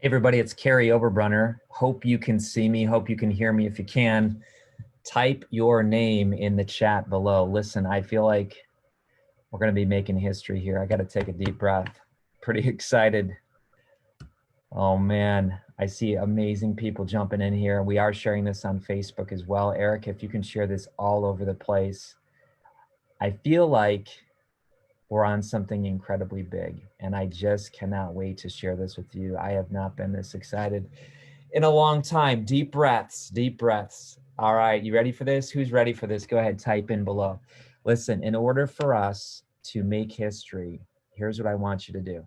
Hey everybody, it's Kary Oberbrunner. Hope you can see me. Hope you can hear me. If you can, type your name in the chat below. Listen, I feel like we're going to be making history here. I got to take a deep breath. Pretty excited. Oh man, I see amazing people jumping in here. We are sharing this on Facebook as well. Eric, if you can share this all over the place. I feel like we're on something incredibly big, and I just cannot wait to share this with you. I have not been this excited in a long time. Deep breaths, deep breaths. All right, you ready for this? Who's ready for this? Go ahead, type in below. Listen, in order for us to make history, here's what I want you to do.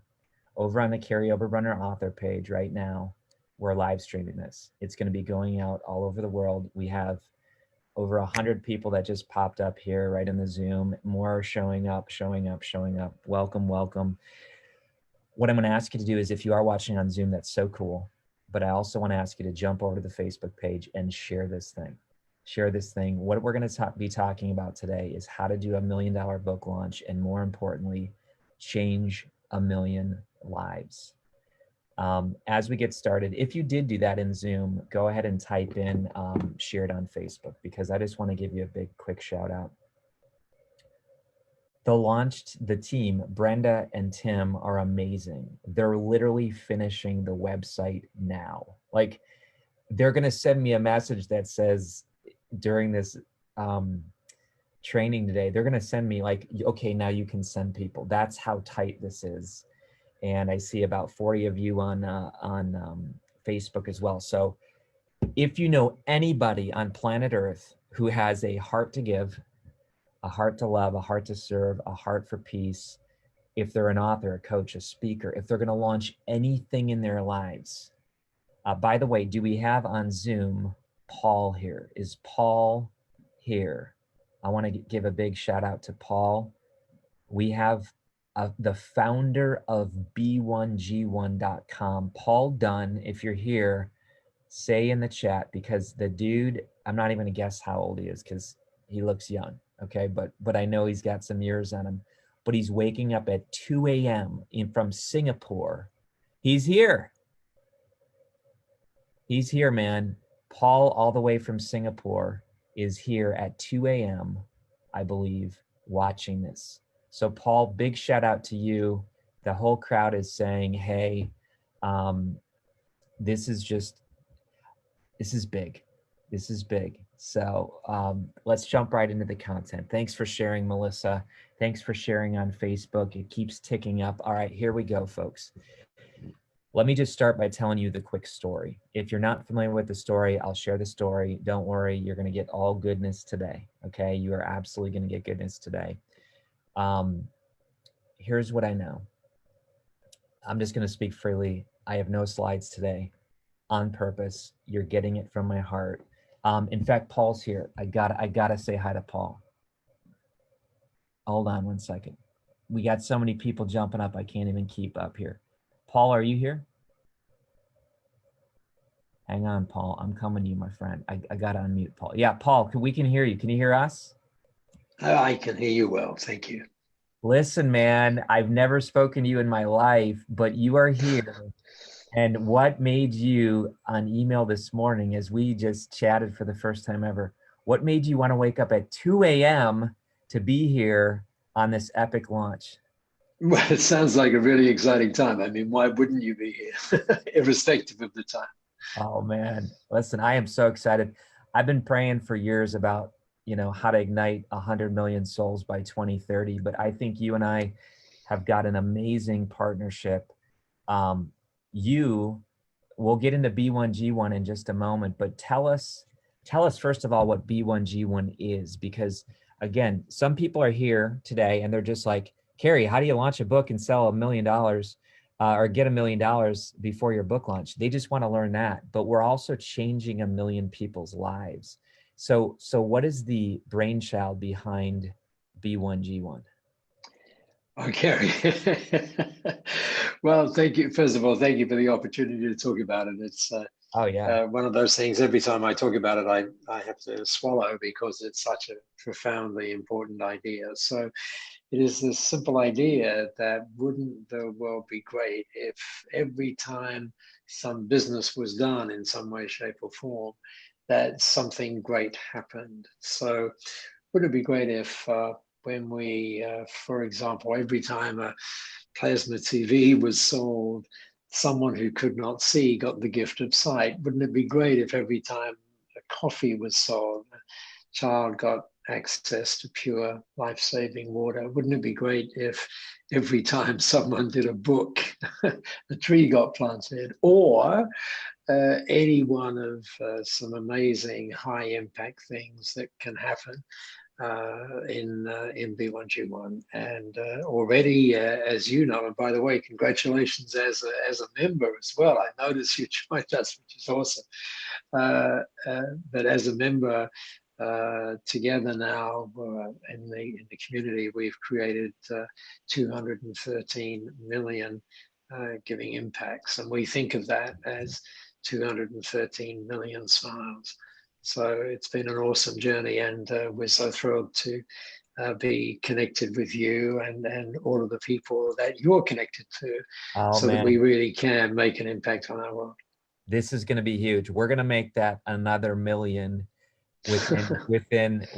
Over on the Kary Oberbrunner author page right now, we're live streaming this. It's going to be going out all over the world. We have over 100 people that just popped up here right in the Zoom. More are showing up, showing up, showing up. Welcome, welcome. What I'm going to ask you to do is, if you are watching on Zoom, that's so cool. But I also want to ask you to jump over to the Facebook page and share this thing. Share this thing. What we're going to be talking about today is how to do $1 million book launch, and more importantly, change 1 million lives. As we get started, if you did do that in Zoom, go ahead and type in share it on Facebook, because I just want to give you a big quick shout out. The team, Brenda and Tim, are amazing. They're literally finishing the website now. Like, they're going to send me a message that says during this training today, they're going to send me like, okay, now you can send people. That's how tight this is. And I see about 40 of you on Facebook as well. So if you know anybody on planet Earth who has a heart to give, a heart to love, a heart to serve, a heart for peace, if they're an author, a coach, a speaker, if they're going to launch anything in their lives. By the way, do we have on Zoom Paul here? Is Paul here? I want to give a big shout out to Paul. We have the founder of b1g1.com, Paul Dunn. If you're here, say in the chat, because the dude, I'm not even going to guess how old he is because he looks young. Okay, but I know he's got some years on him. But he's waking up at 2 a.m. from Singapore. He's here. He's here, man. Paul, all the way from Singapore, is here at 2 a.m., I believe, watching this. So Paul, big shout out to you. The whole crowd is saying, hey, this is big. This is big. So let's jump right into the content. Thanks for sharing, Melissa. Thanks for sharing on Facebook. It keeps ticking up. All right, here we go, folks. Let me just start by telling you the quick story. If you're not familiar with the story, I'll share the story. Don't worry, you're going to get all goodness today. Okay, you are absolutely going to get goodness today. Here's what I know. I'm just going to speak freely. I have no slides today on purpose. You're getting it from my heart. In fact, Paul's here. I gotta say hi to Paul. Hold on one second. We got so many people jumping up, I can't even keep up here. Paul, are you here? Hang on, Paul. I'm coming to you, my friend. I gotta unmute Paul. Yeah, Paul, we can hear you. Can you hear us? I can hear you well, thank you. Listen, man, I've never spoken to you in my life, but you are here. And what made you, on email this morning, as we just chatted for the first time ever, what made you want to wake up at 2 a.m. to be here on this epic launch? Well, it sounds like a really exciting time. I mean, why wouldn't you be here, irrespective of the time? Oh, man. Listen, I am so excited. I've been praying for years about, how to ignite 100 million souls by 2030. But I think you and I have got an amazing partnership. We'll get into B1G1 in just a moment, but tell us first of all what B1G1 is, because again, some people are here today and they're just like, Kary, how do you launch a book and sell $1 million or get $1 million before your book launch? They just want to learn that, but we're also changing 1 million people's lives. So what is the brainchild behind B1G1? Okay. Well, thank you. First of all, thank you for the opportunity to talk about it. Oh yeah. One of those things, every time I talk about it, I have to swallow because it's such a profoundly important idea. So it is this simple idea that wouldn't the world be great if every time some business was done in some way, shape, or form, that something great happened. So wouldn't it be great if when we, for example, every time a plasma TV was sold, someone who could not see got the gift of sight? Wouldn't it be great if every time a coffee was sold, a child got access to pure life-saving water? Wouldn't it be great if every time someone did a book, a tree got planted? Or any one of some amazing high impact things that can happen in B1G1. And already, as you know, and by the way, congratulations as a member as well. I noticed you joined us, which is awesome. But as a member, together now in the community, we've created 213 million giving impacts, and we think of that as 213 million smiles. So it's been an awesome journey, and we're so thrilled to be connected with you and all of the people that you're connected to, Oh so that we man, really can make an impact on our world. this is going to be huge. We're going to make that another million within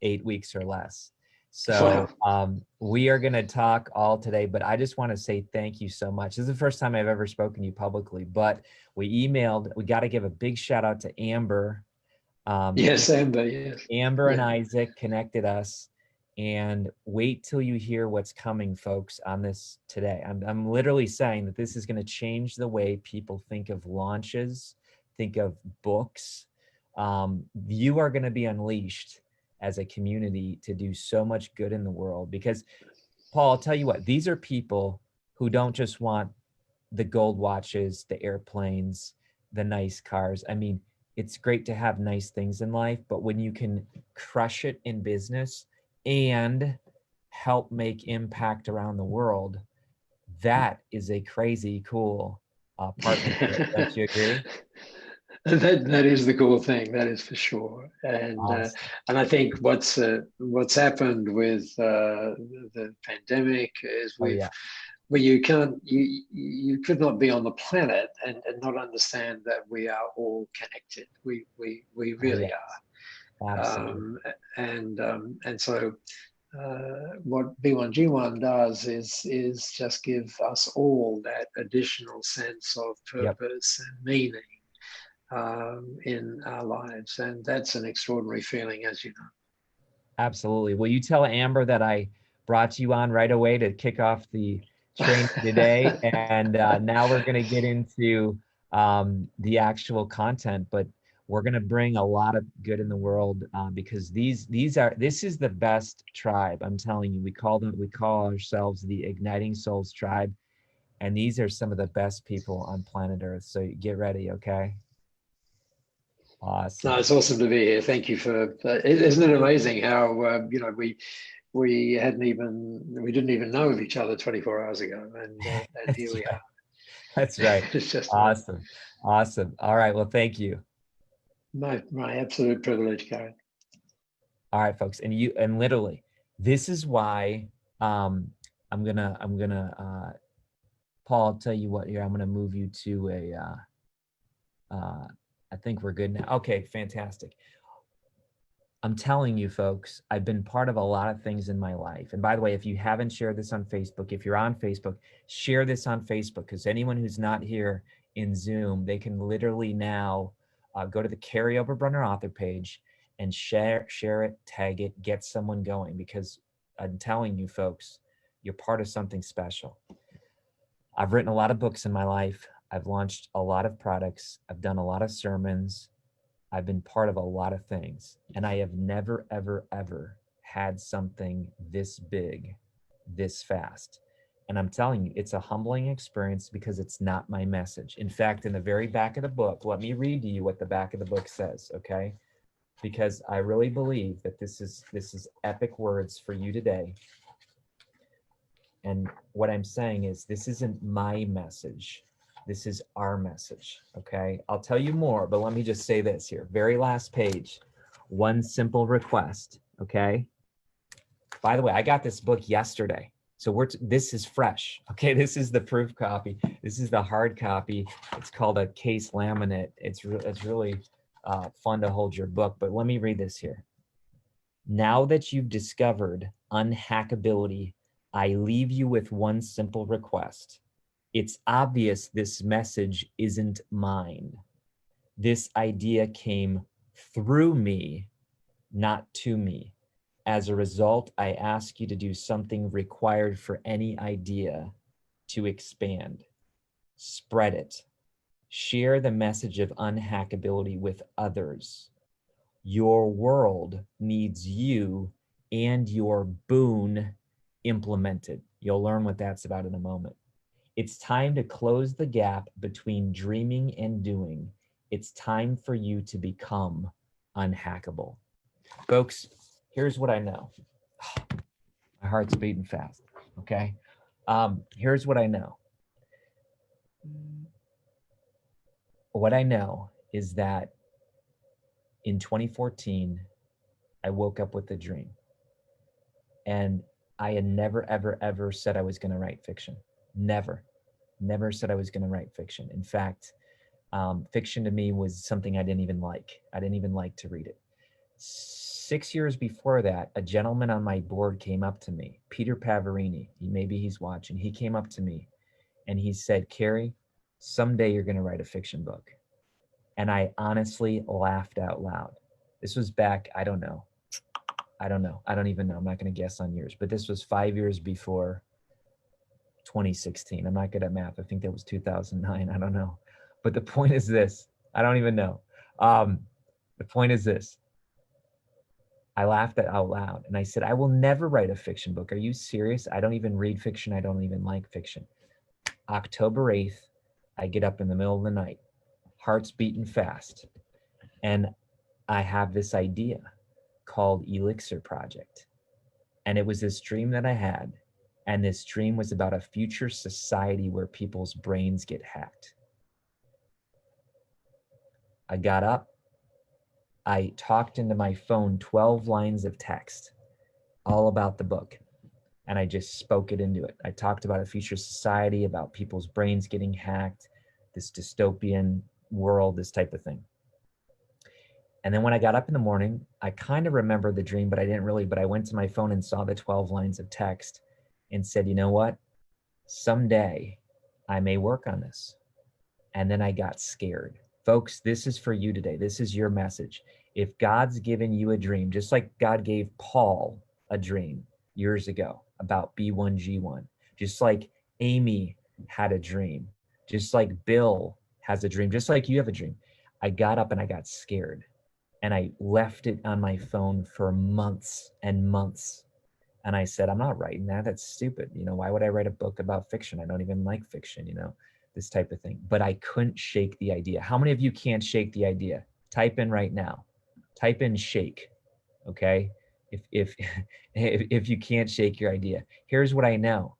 8 weeks or less. So Wow. we are going to talk all today, but I just want to say thank you so much. This is the first time I've ever spoken to you publicly, but we got to give a big shout out to Amber. Yes, Amber, yes. Amber and Yeah. Isaac connected us, and wait till you hear what's coming, folks, on this today. I'm literally saying that this is going to change the way people think of launches, think of books. You are going to be unleashed as a community to do so much good in the world, because Paul, I'll tell you what, these are people who don't just want the gold watches, the airplanes, the nice cars. I mean, it's great to have nice things in life, but when you can crush it in business and help make impact around the world, that is a crazy cool partnership. Don't you agree? That is the cool thing. That is for sure. Awesome. And I think what's happened with the pandemic is Oh yeah, where you could not be on the planet and not understand that we are all connected. We oh really yes, are. absolutely. And so what B1G1 does is just give us all that additional sense of Yep, purpose and meaning in our lives. And that's an extraordinary feeling, as you know. absolutely. Will you tell Amber that I brought you on right away to kick off the training today? And now we're going to get into the actual content, but we're going to bring a lot of good in the world because this is the best tribe. I'm telling you, we call ourselves the Igniting Souls Tribe, and these are some of the best people on planet Earth. So get ready, okay? No, Awesome. it's awesome to be here. Thank you for. Isn't it amazing how we didn't even know of each other 24 hours ago, and here That's we right. are. That's right. It's just amazing. Awesome. Awesome. All right. Well, thank you. My absolute privilege, Karen. All right, folks. And literally, this is why I'm gonna Paul, I'll tell you what here. I'm gonna move you to I think we're good now. Okay, fantastic. I'm telling you, folks, I've been part of a lot of things in my life. And by the way, if you haven't shared this on Facebook, if you're on Facebook, share this on Facebook, because anyone who's not here in Zoom, they can literally now go to the Kary Oberbrunner author page and share it, tag it, get someone going, because I'm telling you, folks, you're part of something special. I've written a lot of books in my life. I've launched a lot of products. I've done a lot of sermons. I've been part of a lot of things, and I have never, ever, ever had something this big, this fast. And I'm telling you, it's a humbling experience because it's not my message. In fact, in the very back of the book, let me read to you what the back of the book says, okay? Because I really believe that this is epic words for you today. And what I'm saying is, this isn't my message. This is our message, okay? I'll tell you more, but let me just say this here. Very last page, one simple request, okay? By the way, I got this book yesterday. So this is fresh, okay? This is the proof copy. This is the hard copy. It's called a case laminate. It's really fun to hold your book, but let me read this here. Now that you've discovered unhackability, I leave you with one simple request. It's obvious this message isn't mine. This idea came through me, not to me. As a result, I ask you to do something required for any idea to expand. Spread it. Share the message of unhackability with others. Your world needs you and your boon implemented. You'll learn what that's about in a moment. It's time to close the gap between dreaming and doing. It's time for you to become unhackable. Folks, here's what I know. My heart's beating fast, okay? Here's what I know. What I know is that in 2014, I woke up with a dream. And I had never, ever, ever said I was going to write fiction. Never said I was going to write fiction. In fact, fiction to me was something I didn't even like. I didn't even like to read it. 6 years before that, a gentleman on my board came up to me, Peter Pavarini. Maybe he's watching. He came up to me and he said, Kary, someday you're going to write a fiction book. And I honestly laughed out loud. This was back, I don't know. I don't even know. I'm not going to guess on years, but this was 5 years before 2016. I'm not good at math. I think that was 2009. I don't know. But the point is this. I don't even know. The point is this. I laughed out loud and I said, I will never write a fiction book. Are you serious? I don't even read fiction. I don't even like fiction. October 8th, I get up in the middle of the night, heart's beating fast. And I have this idea called Elixir Project. And it was this dream that I had. And this dream was about a future society where people's brains get hacked. I got up. I talked into my phone 12 lines of text all about the book. And I just spoke it into it. I talked about a future society, about people's brains getting hacked, this dystopian world, this type of thing. And then when I got up in the morning, I kind of remembered the dream, but I didn't really, but I went to my phone and saw the 12 lines of text and said, you know what? Someday I may work on this. And then I got scared. Folks, this is for you today. This is your message. If God's given you a dream, just like God gave Paul a dream years ago about B1G1, just like Amy had a dream, just like Bill has a dream, just like you have a dream. I got up and I got scared. And I left it on my phone for months and months. And I said, I'm not writing that. That's stupid. You know, why would I write a book about fiction? I don't even like fiction, you know, this type of thing. But I couldn't shake the idea. How many of you can't shake the idea? Type in right now. Type in shake, okay? If you can't shake your idea. Here's what I know.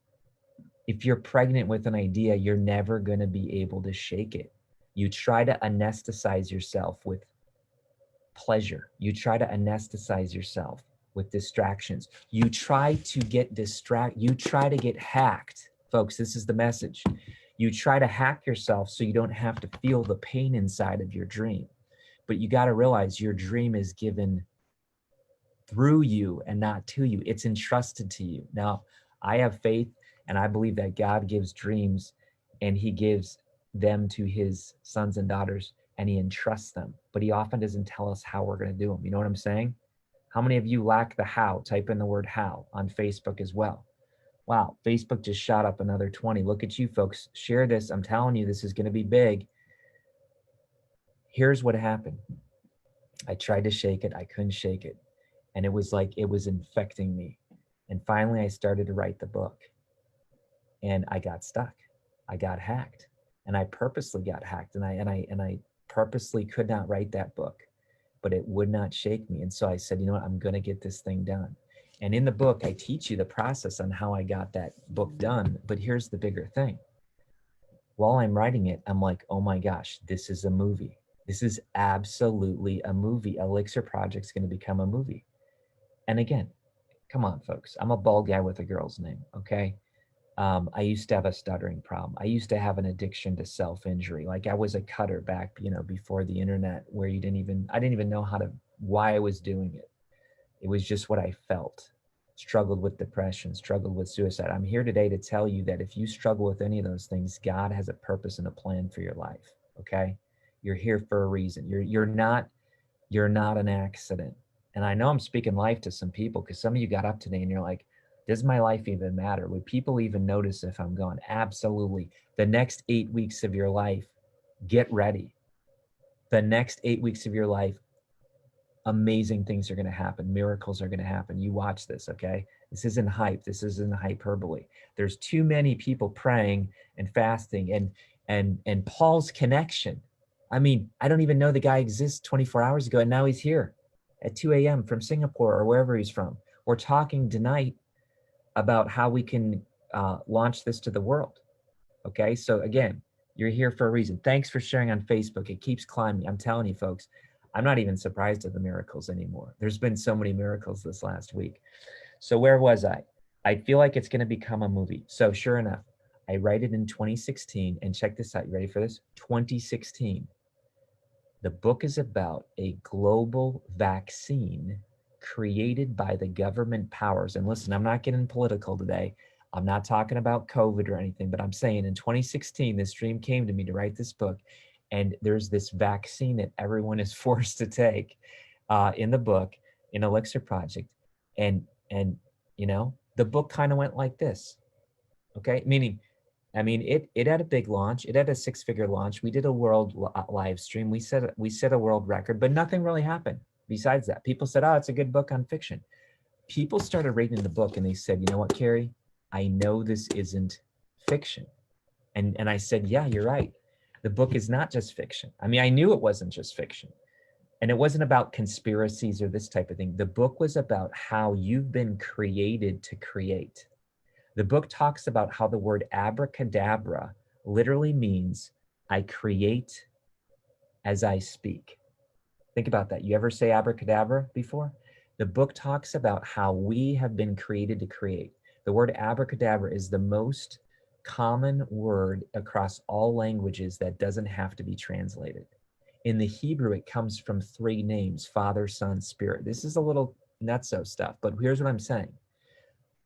If you're pregnant with an idea, you're never going to be able to shake it. You try to anesthetize yourself with pleasure. You try to anesthetize yourself with distractions. You try to get you try to get hacked. Folks, this is the message. You try to hack yourself so you don't have to feel the pain inside of your dream. But you got to realize your dream is given through you and not to you. It's entrusted to you. Now, I have faith and I believe that God gives dreams and he gives them to his sons and daughters and he entrusts them, but he often doesn't tell us how we're going to do them. You know what I'm saying? How many of you lack the how? Type in the word how on Facebook as well. Wow, Facebook just shot up another 20. Look at you folks. Share this. I'm telling you, this is going to be big. Here's what happened. I tried to shake it. I couldn't shake it. And it was like it was infecting me. And finally, I started to write the book. And I got stuck. I got hacked. And I purposely got hacked. And I purposely could not write that book, but it would not shake me. And so I said, you know what, I'm going to get this thing done. And in the book, I teach you the process on how I got that book done. But here's the bigger thing. while I'm writing it, I'm like, oh my gosh, this is a movie. This is absolutely a movie. Elixir Project's going to become a movie. And again, come on, folks. I'm a bald guy with a girl's name, okay? I used to have a stuttering problem. I used to have an addiction to self-injury. Like I was a cutter back, before the internet, where I didn't even know why I was doing it. It was just what I felt. Struggled with depression, struggled with suicide. I'm here today to tell you that if you struggle with any of those things, God has a purpose and a plan for your life. Okay? You're here for a reason. You're not an accident. And I know I'm speaking life to some people because some of you got up today and you're like, does my life even matter? Would people even notice if I'm gone? Absolutely. The next 8 weeks of your life, get ready. The next 8 weeks of your life, amazing things are going to happen. Miracles are going to happen. You watch this, okay? This isn't hype. This isn't hyperbole. There's too many people praying and fasting and Paul's connection. I mean, I don't even know the guy exists 24 hours ago, and now he's here at 2 a.m. from Singapore or wherever he's from. We're talking tonight about how we can launch this to the world. Okay, so again, you're here for a reason. Thanks for sharing on Facebook. It keeps climbing. I'm telling you, folks, I'm not even surprised at the miracles anymore. There's been so many miracles this last week. So where was I? I feel like it's going to become a movie. So sure enough, I write it in 2016. And check this out. You ready for this? 2016. The book is about a global vaccine created by the government powers. And listen, I'm not getting political today. I'm not talking about COVID or anything, but I'm saying in 2016, this dream came to me to write this book. And there's this vaccine that everyone is forced to take in the book, in Elixir Project. And the book kind of went like this. Okay. It had a big launch. It had a 6-figure launch. We did a world live stream. We set a world record, but nothing really happened besides that. People said, oh, it's a good book on fiction. People started reading the book and they said, you know what, Kary? I know this isn't fiction. And I said, yeah, you're right. The book is not just fiction. I knew it wasn't just fiction. And it wasn't about conspiracies or this type of thing. The book was about how you've been created to create. The book talks about how the word abracadabra literally means I create as I speak. Think about that. You ever say abracadabra before? The book talks about how we have been created to create. The word abracadabra is the most common word across all languages that doesn't have to be translated. In the Hebrew, it comes from 3 names, Father, Son, Spirit. This is a little nutso stuff, but here's what I'm saying.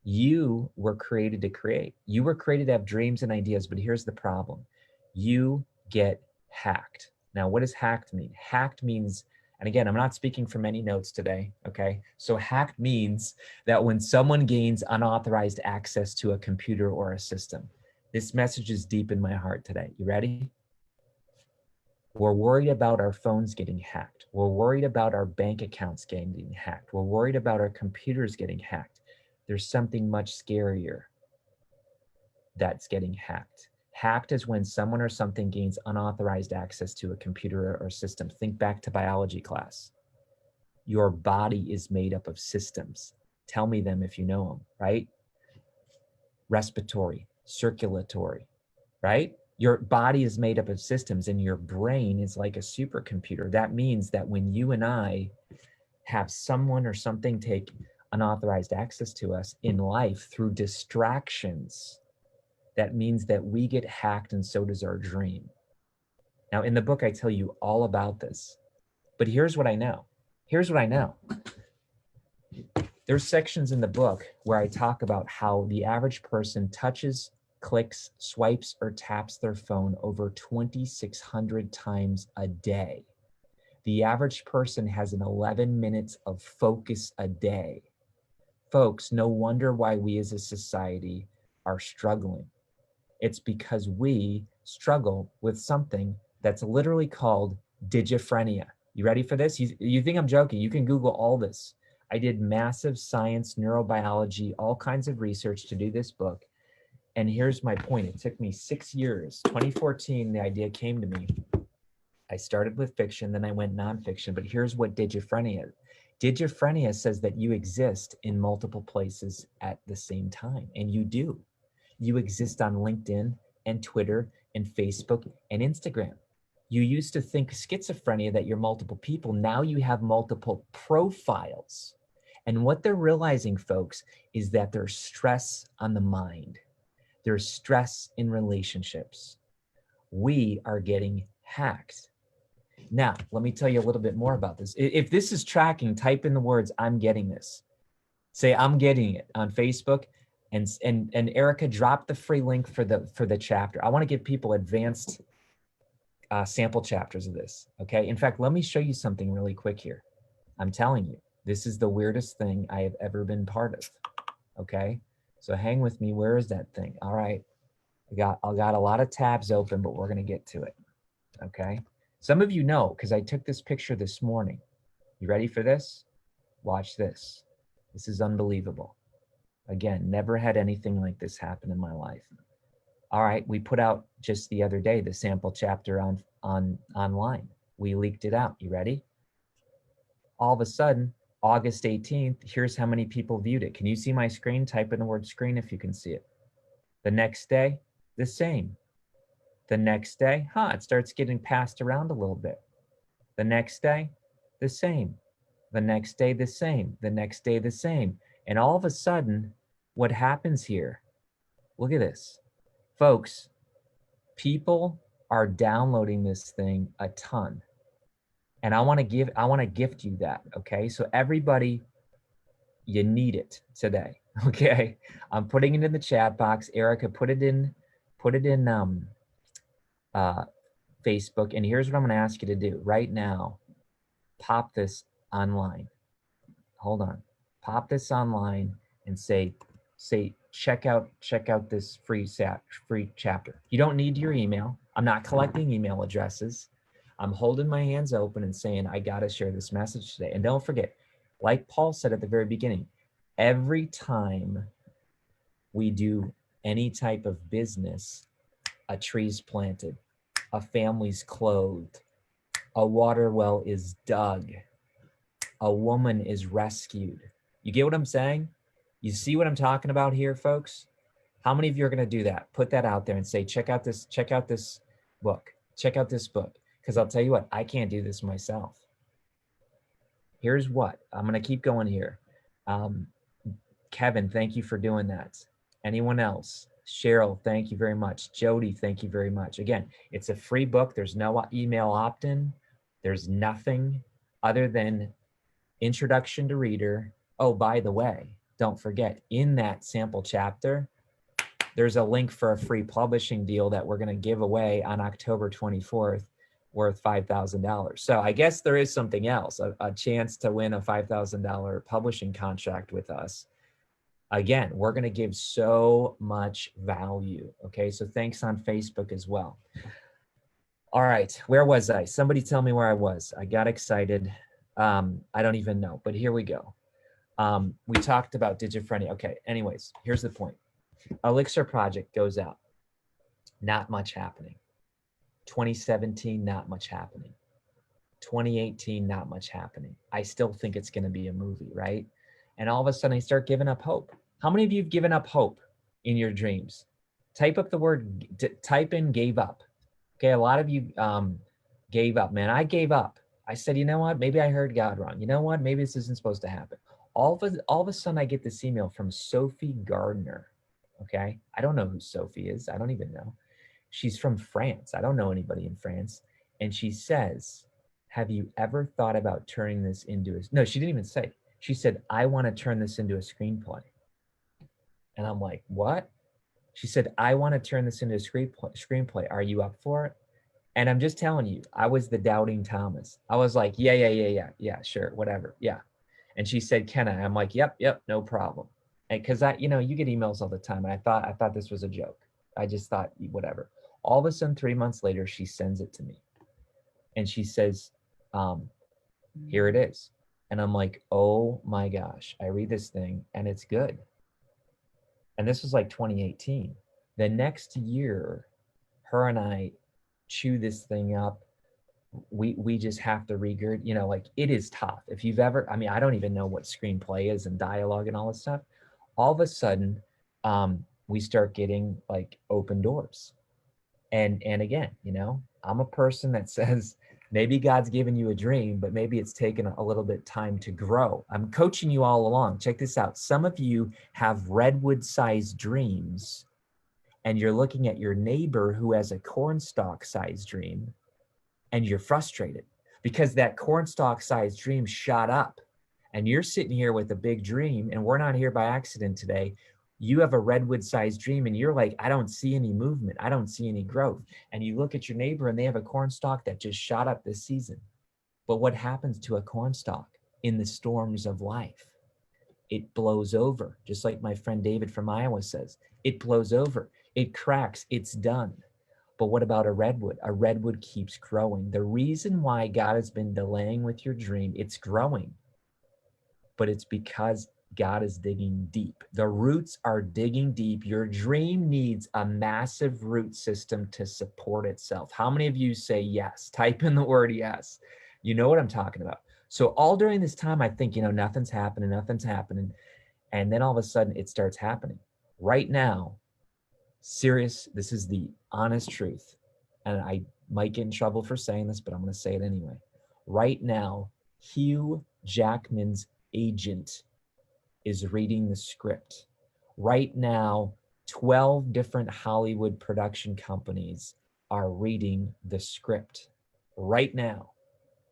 You were created to create. You were created to have dreams and ideas, but here's the problem. You get hacked. Now, what does hacked mean? Hacked means, and again, I'm not speaking from any notes today, okay? So hacked means that when someone gains unauthorized access to a computer or a system, this message is deep in my heart today. You ready? We're worried about our phones getting hacked. We're worried about our bank accounts getting hacked. We're worried about our computers getting hacked. There's something much scarier that's getting hacked. Hacked is when someone or something gains unauthorized access to a computer or system. Think back to biology class. Your body is made up of systems. Tell me them if you know them, right? Respiratory, circulatory, right? Your body is made up of systems and your brain is like a supercomputer. That means that when you and I have someone or something take unauthorized access to us in life through distractions, that means that we get hacked and so does our dream. Now, in the book, I tell you all about this, but here's what I know. There's sections in the book where I talk about how the average person touches, clicks, swipes, or taps their phone over 2,600 times a day. The average person has an 11 minutes of focus a day. Folks, no wonder why we as a society are struggling. It's because we struggle with something that's literally called digiphrenia. You ready for this? You think I'm joking? You can Google all this. I did massive science, neurobiology, all kinds of research to do this book. And here's my point. It took me 6 years. 2014, the idea came to me. I started with fiction, then I went nonfiction, but here's what digiphrenia is. Digiphrenia says that you exist in multiple places at the same time, and you do. You exist on LinkedIn and Twitter and Facebook and Instagram. You used to think schizophrenia that you're multiple people. Now you have multiple profiles. And what they're realizing, folks, is that there's stress on the mind. There's stress in relationships. We are getting hacked. Now, let me tell you a little bit more about this. If this is tracking, type in the words, I'm getting this. Say, I'm getting it on Facebook. And Erica, drop the free link for the chapter. I want to give people advanced sample chapters of this. Okay. In fact, let me show you something really quick here. I'm telling you, this is the weirdest thing I have ever been part of. Okay. So hang with me. Where is that thing? All right. I got a lot of tabs open, but we're going to get to it. Okay. Some of you know, because I took this picture this morning. You ready for this? Watch this. This is unbelievable. Again, never had anything like this happen in my life. All right, we put out just the other day the sample chapter online. We leaked it out. You ready? All of a sudden, August 18th, here's how many people viewed it. Can you see my screen? Type in the word screen if you can see it. The next day, the same. The next day, it starts getting passed around a little bit. The next day, the same. The next day, the same. The next day, the same. And all of a sudden, what happens here, look at this. Folks, people are downloading this thing a ton. And I want to gift you that, okay? So everybody, you need it today, okay? I'm putting it in the chat box. Erica, put it in Facebook. And here's what I'm going to ask you to do right now. Pop this online. Hold on. Pop this online and say, check out this free chapter. You don't need your email. I'm not collecting email addresses. I'm holding my hands open and saying, I got to share this message today. And don't forget, like Paul said at the very beginning, every time we do any type of business, a tree's planted, a family's clothed, a water well is dug, a woman is rescued. You get what I'm saying? You see what I'm talking about here, folks? How many of you are going to do that? Put that out there and say, check out this book. Check out this book. Because I'll tell you what, I can't do this myself. Here's what. I'm going to keep going here. Kevin, thank you for doing that. Anyone else? Cheryl, thank you very much. Jody, thank you very much. Again, it's a free book. There's no email opt-in. There's nothing other than introduction to reader. Oh, by the way, don't forget, in that sample chapter, there's a link for a free publishing deal that we're going to give away on October 24th worth $5,000. So I guess there is something else, a chance to win a $5,000 publishing contract with us. Again, we're going to give so much value. Okay, so thanks on Facebook as well. All right, where was I? Somebody tell me where I was. I got excited. I don't even know, but here we go. We talked about digiphrenia. Okay, anyways, here's the point. Elixir project goes out. Not much happening. 2017, not much happening. 2018, not much happening. I still think it's going to be a movie, right? And all of a sudden I start giving up hope. How many of you have given up hope in your dreams? Type up the word, type in gave up. Okay, a lot of you gave up. Man, I gave up. I said, you know what? Maybe I heard God wrong. You know what? Maybe this isn't supposed to happen. All of a sudden I get this email from Sophie Gardner. Okay, I don't know who Sophie is. I don't even know. She's from France. I don't know anybody in France. And she says, have you ever thought about turning this into a, no, she didn't even say. She said, I want to turn this into a screenplay. And I'm like, what? She said, I want to turn this into a screenplay. Are you up for it? And I'm just telling you, I was the doubting Thomas. I was like, yeah, sure, whatever, yeah. And she said, can I? I'm like, yep, no problem. And because you get emails all the time, and I thought this was a joke. I just thought, whatever. All of a sudden, 3 months later, she sends it to me. And she says, here it is. And I'm like, oh my gosh, I read this thing and it's good. And this was like 2018. The next year, her and I chew this thing up. We just have to regurg, like it is tough. If you've ever, I don't even know what screenplay is and dialogue and all this stuff. All of a sudden, we start getting like open doors. And again, I'm a person that says maybe God's given you a dream, but maybe it's taken a little bit time to grow. I'm coaching you all along. Check this out. Some of you have redwood-sized dreams, and you're looking at your neighbor who has a cornstalk-sized dream, and you're frustrated because that cornstalk-sized dream shot up, and you're sitting here with a big dream, and we're not here by accident today. You have a redwood-sized dream, and you're like, I don't see any movement. I don't see any growth. And you look at your neighbor, and they have a cornstalk that just shot up this season. But what happens to a cornstalk in the storms of life? It blows over, just like my friend David from Iowa says. It blows over. It cracks. It's done. But what about a redwood? A redwood keeps growing. The reason why God has been delaying with your dream, it's growing, but it's because God is digging deep. The roots are digging deep. Your dream needs a massive root system to support itself. How many of you say yes? Type in the word yes. You know what I'm talking about. So all during this time, I think, nothing's happening. And then all of a sudden it starts happening. Right now, serious, this is the honest truth. And I might get in trouble for saying this, but I'm going to say it anyway. Right now, Hugh Jackman's agent is reading the script. Right now, 12 different Hollywood production companies are reading the script. Right now,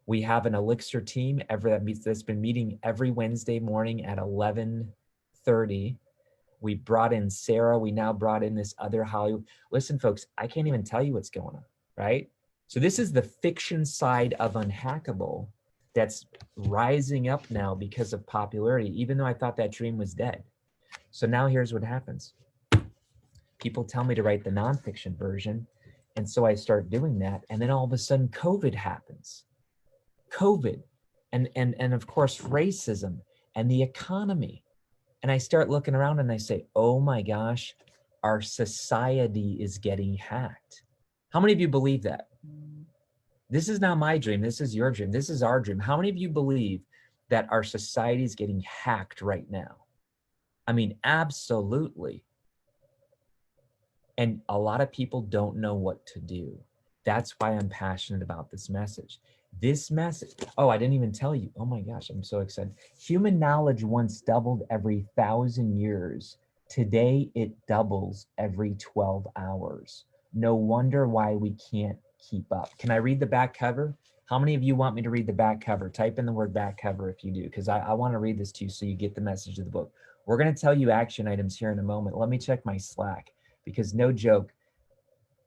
we have an Elixir team that's been meeting every Wednesday morning at 11:30. We brought in Sarah. We now brought in this other Hollywood. Listen, folks, I can't even tell you what's going on, right? So this is the fiction side of Unhackable that's rising up now because of popularity, even though I thought that dream was dead. So now here's what happens. People tell me to write the nonfiction version, and so I start doing that, and then all of a sudden COVID happens. COVID, and of course racism and the economy. And I start looking around and I say, oh my gosh, our society is getting hacked. How many of you believe that? This is not my dream. This is your dream. This is our dream. How many of you believe that our society is getting hacked right now? I mean, absolutely. And a lot of people don't know what to do. That's why I'm passionate about this message. This message, oh, I didn't even tell you. Oh my gosh, I'm so excited. Human knowledge once doubled every 1,000 years. Today, it doubles every 12 hours. No wonder why we can't keep up. Can I read the back cover? How many of you want me to read the back cover? Type in the word back cover if you do, because I want to read this to you so you get the message of the book. We're going to tell you action items here in a moment. Let me check my Slack, because no joke,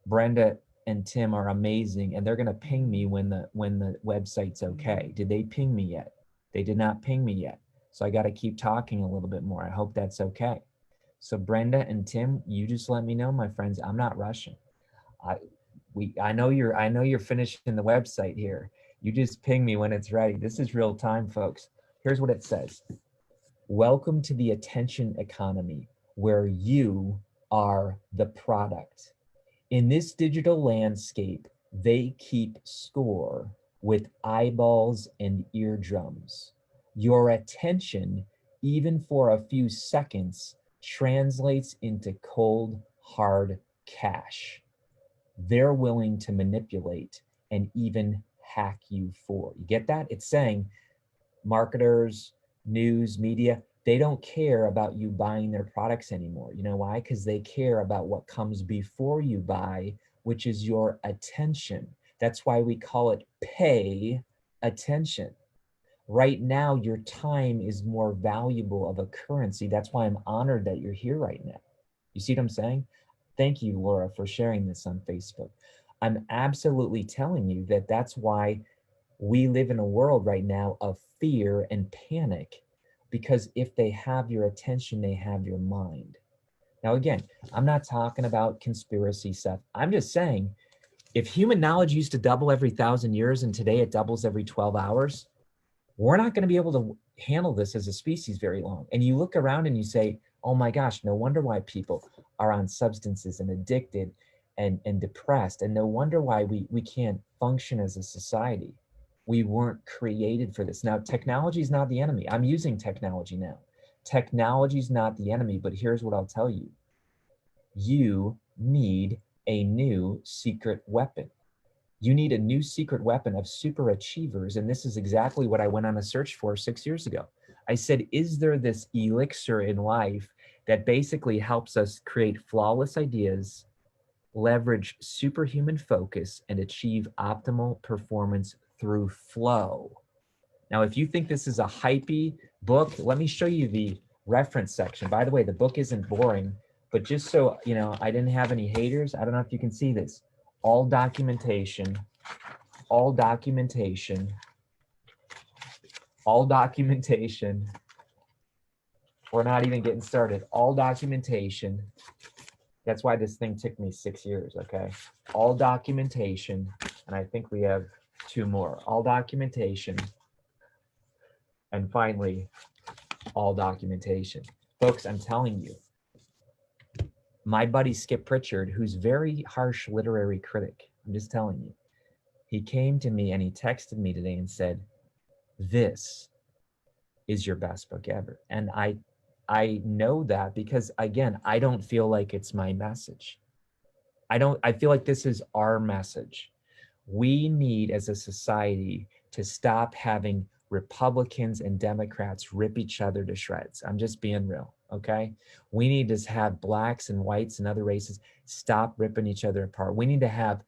Brenda and Tim are amazing, and they're going to ping me when the website's okay. Did they ping me yet? They did not ping me yet. So I got to keep talking a little bit more. I hope that's okay. So Brenda and Tim, you just let me know, my friends. I'm not rushing. I know you're finishing the website here. You just ping me when it's ready. This is real time, folks. Here's what it says. Welcome to the attention economy, where you are the product. In this digital landscape, they keep score with eyeballs and eardrums. Your attention, even for a few seconds, translates into cold, hard cash. They're willing to manipulate and even hack you for. You get that? It's saying marketers, news, media, they don't care about you buying their products anymore. You know why? Because they care about what comes before you buy, which is your attention. That's why we call it pay attention. Right now, your time is more valuable of a currency. That's why I'm honored that you're here right now. You see what I'm saying? Thank you, Laura, for sharing this on Facebook. I'm absolutely telling you that that's why we live in a world right now of fear and panic, because if they have your attention, they have your mind. Now, again, I'm not talking about conspiracy stuff. I'm just saying, if human knowledge used to double every 1,000 years and today it doubles every 12 hours, we're not going to be able to handle this as a species very long. And you look around and you say, oh my gosh, no wonder why people are on substances and addicted and depressed. And no wonder why we can't function as a society. We weren't created for this. Now, technology is not the enemy. I'm using technology now. Technology is not the enemy, but here's what I'll tell you. You need a new secret weapon. You need a new secret weapon of super achievers. And this is exactly what I went on a search for 6 years ago. I said, is there this elixir in life that basically helps us create flawless ideas, leverage superhuman focus, and achieve optimal performance through flow? Now, if you think this is a hypey book, let me show you the reference section. By the way, the book isn't boring, but just so you know, I didn't have any haters. I don't know if you can see this. All documentation, all documentation, all documentation. We're not even getting started. All documentation. That's why this thing took me 6 years, okay? All documentation, and I think we have 2 more. All documentation, and finally, all documentation. Folks, I'm telling you, my buddy Skip Pritchard, who's very harsh literary critic, I'm just telling you, he came to me and he texted me today and said, this is your best book ever. And I know that because, again, I don't feel like it's my message. I feel like this is our message. We need, as a society, to stop having Republicans and Democrats rip each other to shreds. I'm just being real, okay? We need to have blacks and whites and other races stop ripping each other apart. We need to have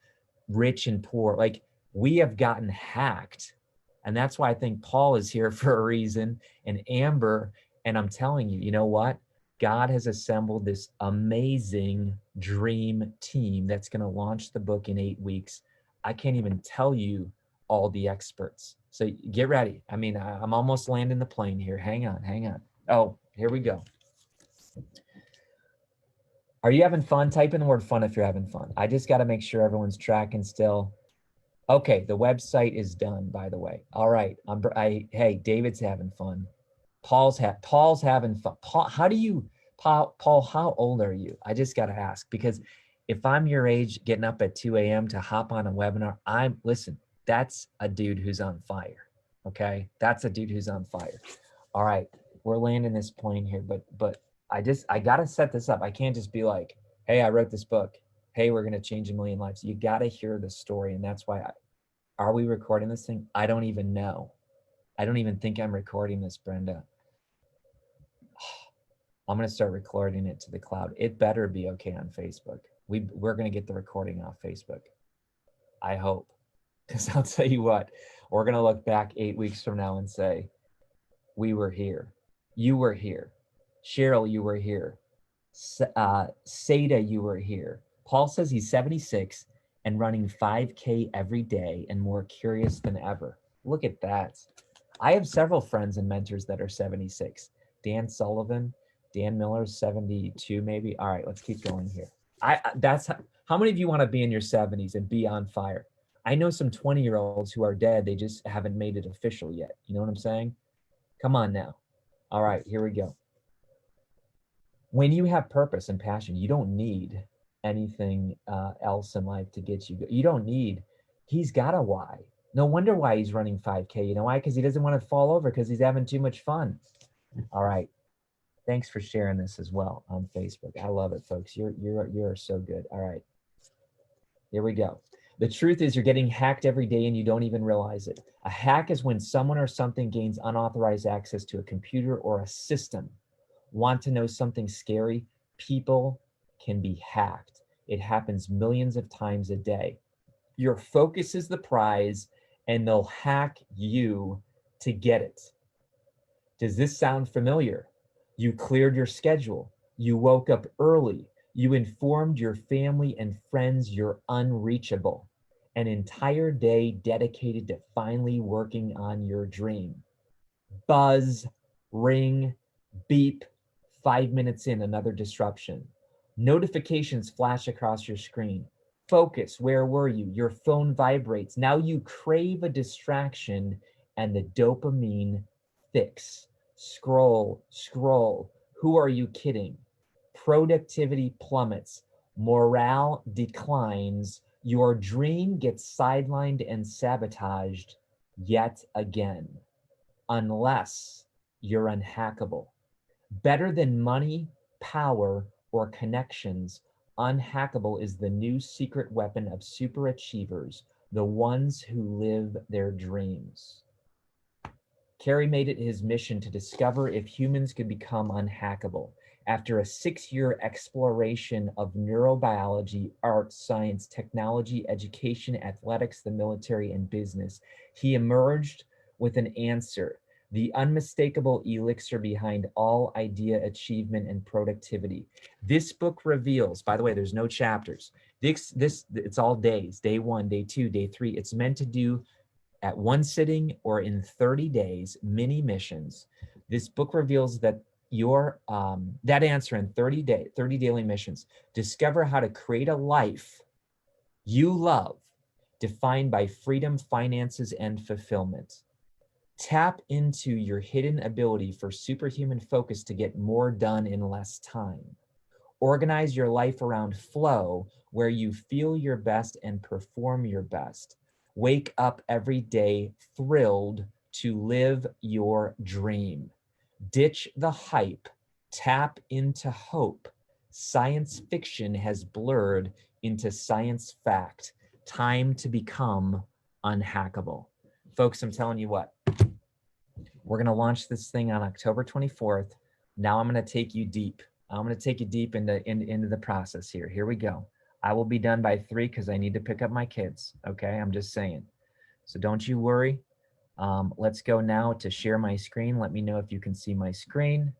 rich and poor. Like, we have gotten hacked. And that's why I think Paul is here for a reason, and Amber. And I'm telling you, you know what? God has assembled this amazing dream team that's going to launch the book in 8 weeks. I can't even tell you all the experts. So get ready. I mean, I'm almost landing the plane here. Hang on, hang on. Oh, here we go. Are you having fun? Type in the word fun if you're having fun. I just got to make sure everyone's tracking still. Okay, the website is done, by the way. All right. Hey, David's having fun. Paul's having fun. Paul, Paul, how old are you? I just got to ask, because if I'm your age, getting up at 2 a.m. to hop on a webinar, listen, that's a dude who's on fire. Okay. That's a dude who's on fire. All right. We're landing this plane here, but I got to set this up. I can't just be like, hey, I wrote this book. Hey, we're going to change a million lives. You got to hear the story. And that's why are we recording this thing? I don't even know. I don't even think I'm recording this, Brenda. I'm going to start recording it to the cloud. It better be okay on Facebook. We're going to get the recording off Facebook. I hope. Because I'll tell you what, we're going to look back 8 weeks from now and say, we were here. You were here. Cheryl, you were here. Seda, you were here. Paul says he's 76 and running 5K every day and more curious than ever. Look at that. I have several friends and mentors that are 76. Dan Sullivan, Dan Miller's 72 maybe. All right, let's keep going here. That's how many of you want to be in your 70s and be on fire? I know some 20-year-olds who are dead. They just haven't made it official yet. You know what I'm saying? Come on now. All right, here we go. When you have purpose and passion, you don't need anything else in life to get you. You don't need, he's got a why. No wonder why he's running 5K. You know why? Because he doesn't want to fall over because he's having too much fun. All right. Thanks for sharing this as well on Facebook. I love it, folks. You're so good. All right. Here we go. The truth is you're getting hacked every day and you don't even realize it. A hack is when someone or something gains unauthorized access to a computer or a system. Want to know something scary? People can be hacked. It happens millions of times a day. Your focus is the prize and they'll hack you to get it. Does this sound familiar? You cleared your schedule. You woke up early. You informed your family and friends you're unreachable. An entire day dedicated to finally working on your dream. Buzz, ring, beep, 5 minutes in, another disruption. Notifications flash across your screen. Focus, where were you? Your phone vibrates. Now you crave a distraction and the dopamine fix. Scroll, scroll. Who are you kidding? Productivity plummets. Morale declines. Your dream gets sidelined and sabotaged yet again. Unless you're unhackable. Better than money, power, or connections, Unhackable is the new secret weapon of super achievers, the ones who live their dreams. Kary made it his mission to discover if humans could become unhackable. After a 6-year exploration of neurobiology, art, science, technology, education, athletics, the military, and business, he emerged with an answer, the unmistakable elixir behind all idea, achievement, and productivity. This book reveals, by the way, there's no chapters. It's all days, day 1, day 2, day 3. It's meant to do at one sitting or in 30 days, mini missions. This book reveals that that answer in 30 daily missions. Discover how to create a life you love, defined by freedom, finances, and fulfillment. Tap into your hidden ability for superhuman focus to get more done in less time. Organize your life around flow, where you feel your best and perform your best. Wake up every day thrilled to live your dream. Ditch the hype. Tap into hope. Science fiction has blurred into science fact. Time to become unhackable. Folks, I'm telling you what, we're going to launch this thing on October 24th. Now I'm going to take you deep. I'm going to take you deep into the process here. Here we go. I will be done by 3 because I need to pick up my kids. Okay, I'm just saying. So don't you worry. Let's go now to share my screen. Let me know if you can see my screen.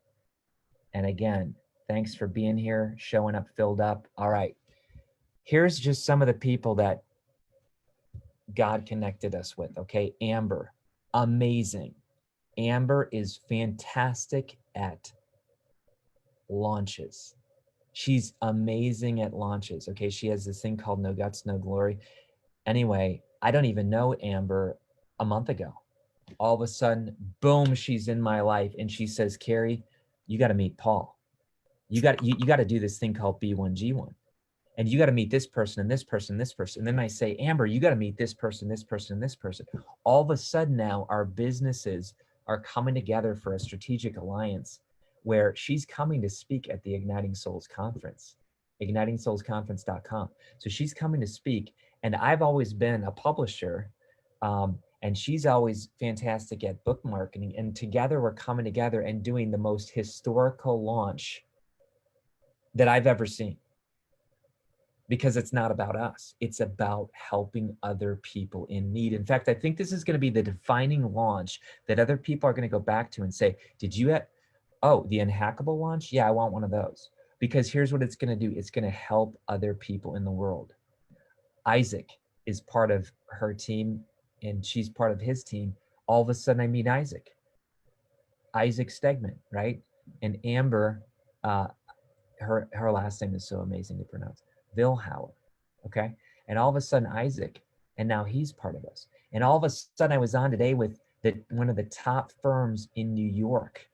And again, thanks for being here, showing up, filled up. All right. Here's just some of the people that God connected us with. Okay, Amber, amazing. Amber is fantastic at launches. She's amazing at launches. Okay, she has this thing called No Guts, No Glory. Anyway, I don't even know Amber a month ago. All of a sudden, boom, she's in my life, and she says, Kary, you got to meet Paul. You got to do this thing called B1G1. And you got to meet this person and this person and this person. And then I say, Amber, you got to meet this person, this person, and this person. All of a sudden now our businesses are coming together for a strategic alliance where she's coming to speak at the Igniting Souls Conference, ignitingsoulsconference.com. So she's coming to speak. And I've always been a publisher, and she's always fantastic at book marketing. And together we're coming together and doing the most historical launch that I've ever seen. Because it's not about us. It's about helping other people in need. In fact, I think this is going to be the defining launch that other people are going to go back to and say, did you have, oh, the Unhackable launch? Yeah, I want one of those. Because here's what it's going to do. It's going to help other people in the world. Isaac is part of her team and she's part of his team. All of a sudden I meet Isaac Stegman, right? And Amber, her last name is so amazing to pronounce. Vilhauer, okay? And all of a sudden Isaac, and now he's part of us. And all of a sudden I was on today with one of the top firms in New York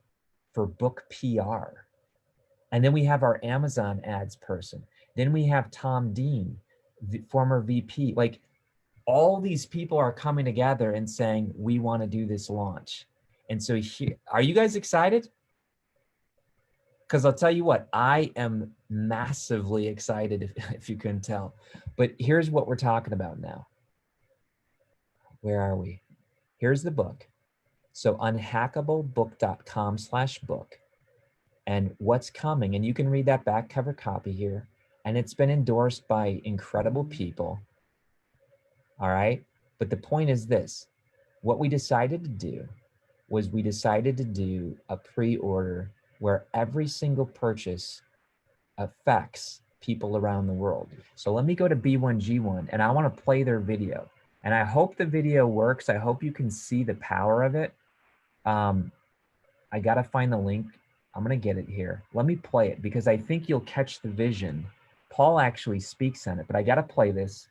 for book PR. And then we have our Amazon ads person. Then we have Tom Dean, the former VP. Like all these people are coming together and saying, we want to do this launch. And so are you guys excited? Because I'll tell you what, I am massively excited, if you couldn't tell. But here's what we're talking about now. Where are we? Here's the book. So unhackablebook.com/book. And what's coming, and you can read that back cover copy here. And it's been endorsed by incredible people. All right. But the point is this. What we decided to do was we decided to do a pre-order where every single purchase affects people around the world. So let me go to B1G1 and I want to play their video. And I hope the video works. I hope you can see the power of it. I got to find the link. I'm going to get it here. Let me play it because I think you'll catch the vision. Paul actually speaks on it, but I got to play this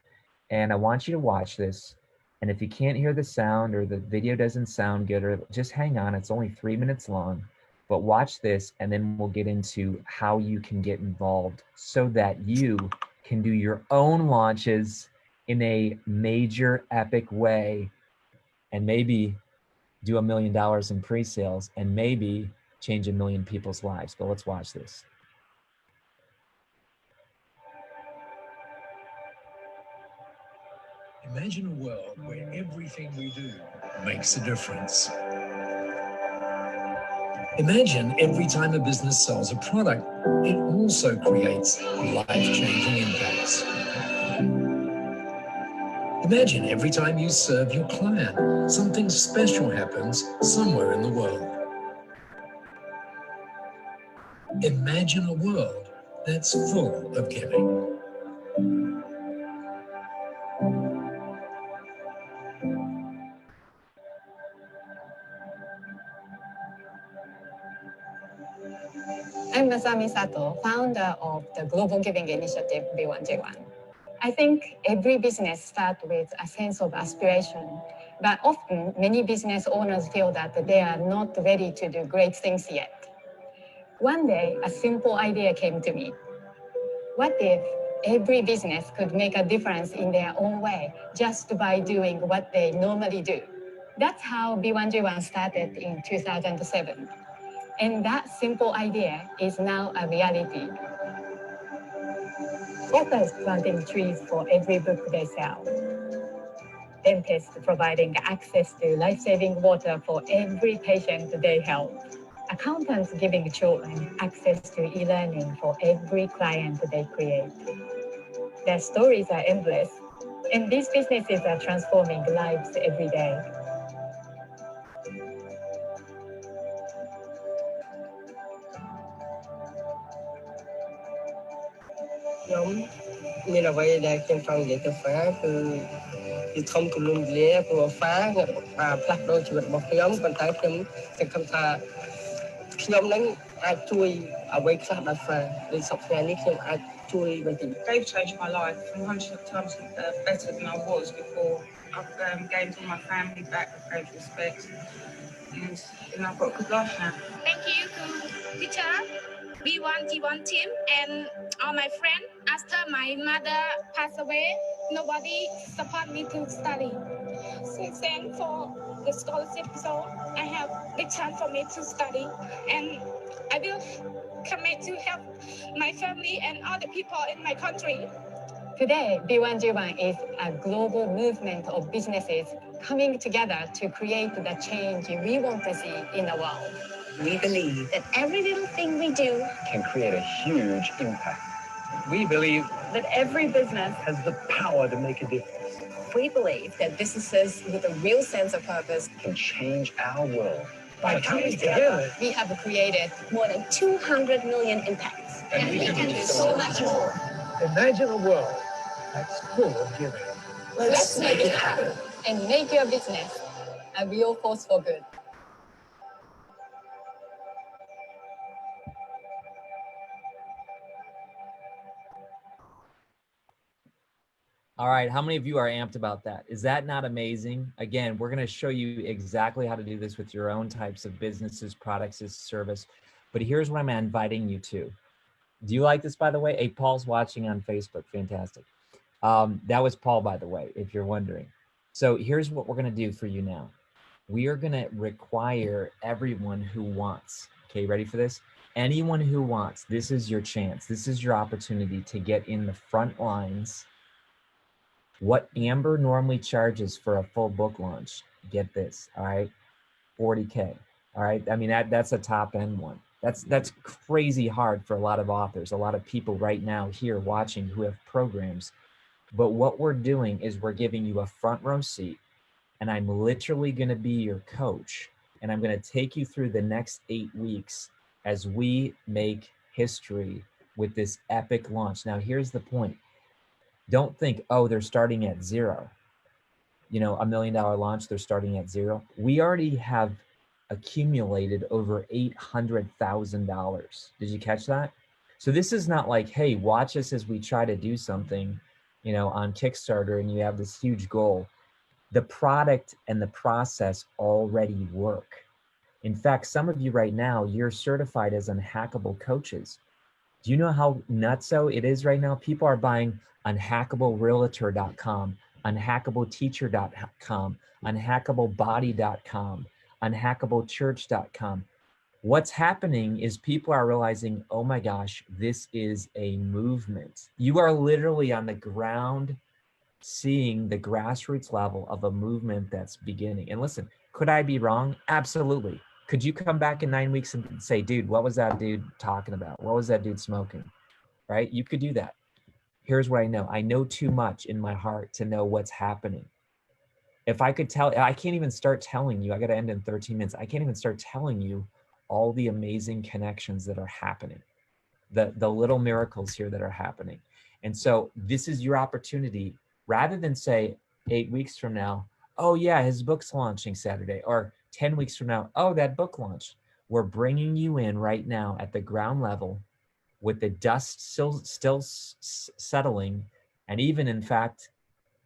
and I want you to watch this. And if you can't hear the sound or the video doesn't sound good, or just hang on, it's only 3 minutes long. But watch this, and then we'll get into how you can get involved so that you can do your own launches in a major epic way and maybe do $1 million in pre-sales and maybe change 1 million people's lives. But let's watch this. Imagine a world where everything we do makes a difference. Imagine every time a business sells a product, it also creates life-changing impacts. Imagine every time you serve your client, something special happens somewhere in the world. Imagine a world that's full of giving. I'm Masami Sato, founder of the Global Giving Initiative B1G1. I think every business starts with a sense of aspiration, but often many business owners feel that they are not ready to do great things yet. One day, a simple idea came to me. What if every business could make a difference in their own way just by doing what they normally do? That's how B1G1 started in 2007. And that simple idea is now a reality. Authors planting trees for every book they sell. Dentists providing access to life-saving water for every patient they help. Accountants giving children access to e-learning for every client they create. Their stories are endless, and these businesses are transforming lives every day. Nhóm như là vậy là trên phòng dạy tập phá từ thông của luôn lẽ của phá plak đôi chuyện một nhóm còn tại nhóm thì không ta nhómนั้นអាចជួយអ្វីខ្លះដល់ហ្វាដូចសពថ្ងៃនេះខ្ញុំអាចជួយបន្តិច They've changed my life. I'm 100 times better than I was before. I've gained all my family back. I've gained respect. And I've got a good life now. Thank you to teacher, B1G1 team, and all my friends. After my mother passed away, nobody support me to study. Since then, for the scholarship, so I have the chance for me to study, and I will commit to help my family and other people in my country. Today, B1G1 is a global movement of businesses coming together to create the change we want to see in the world. We believe that every little thing we do Can create a huge impact. We believe That every business has the power to make a difference. we believe that businesses with a real sense of purpose Can change our world. By coming together, we have created more than 200 million impacts. and we can do so much more. Imagine a world that's full of giving. Let's make it happen and make your business a real force for good. All right, how many of you are amped about that? Is that not amazing? Again, we're going to show you exactly how to do this with your own types of businesses, products, as service. But here's what I'm inviting you to. Do you like this, by the way? Hey, Paul's watching on Facebook. Fantastic. That was Paul, by the way, if you're wondering. So here's what we're going to do for you now. We are going to require everyone who wants. Okay, ready for this? Anyone who wants, this is your chance. This is your opportunity to get in the front lines. What Amber normally charges for a full book launch, get this, all right, 40K, all right? I mean, that's a top end one. That's crazy hard for a lot of authors, a lot of people right now here watching who have programs. But what we're doing is we're giving you a front row seat, and I'm literally gonna be your coach, and I'm gonna take you through the next 8 weeks as we make history with this epic launch. Now, here's the point. Don't think, oh, they're starting at zero. You know, $1 million launch, they're starting at zero. We already have accumulated over $800,000. Did you catch that? So this is not like, hey, watch us as we try to do something, you know, on Kickstarter and you have this huge goal. The product and the process already work. In fact, some of you right now, you're certified as unhackable coaches. Do you know how nutso it is right now? People are buying unhackablerealtor.com, unhackableteacher.com, unhackablebody.com, unhackablechurch.com. What's happening is people are realizing, oh my gosh, this is a movement. You are literally on the ground seeing the grassroots level of a movement that's beginning. And listen, could I be wrong? Absolutely. Could you come back in 9 weeks and say, dude, what was that dude talking about? What was that dude smoking? Right? You could do that. Here's what I know. I know too much in my heart to know what's happening. If I could tell, I can't even start telling you, I got to end in 13 minutes. I can't even start telling you all the amazing connections that are happening, the little miracles here that are happening. And so this is your opportunity, rather than say 8 weeks from now, oh yeah, his book's launching Saturday, or 10 weeks from now, oh, that book launched. We're bringing you in right now at the ground level with the dust still settling. And even in fact,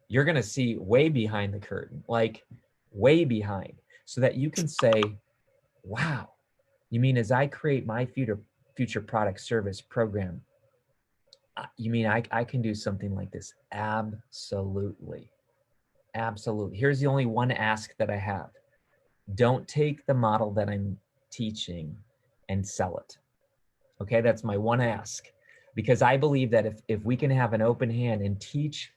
you're going to see way behind the curtain, like way behind, so that you can say, wow, you mean as I create my future product, service, program, you mean I can do something like this? Absolutely. Absolutely. Here's the only one ask that I have. Don't take the model that I'm teaching and sell it. Okay, that's my one ask. Because I believe that if we can have an open hand and teach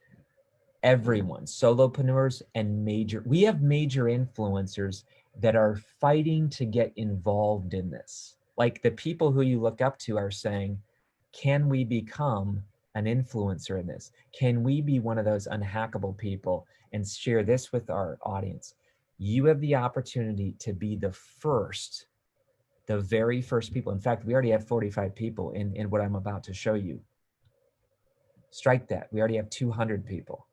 everyone, solopreneurs and we have major influencers that are fighting to get involved in this. Like the people who you look up to are saying, can we become an influencer in this? Can we be one of those unhackable people and share this with our audience? You have the opportunity to be the very first people. In fact, we already have 45 people in what I'm about to show you. Strike that. We already have 200 people.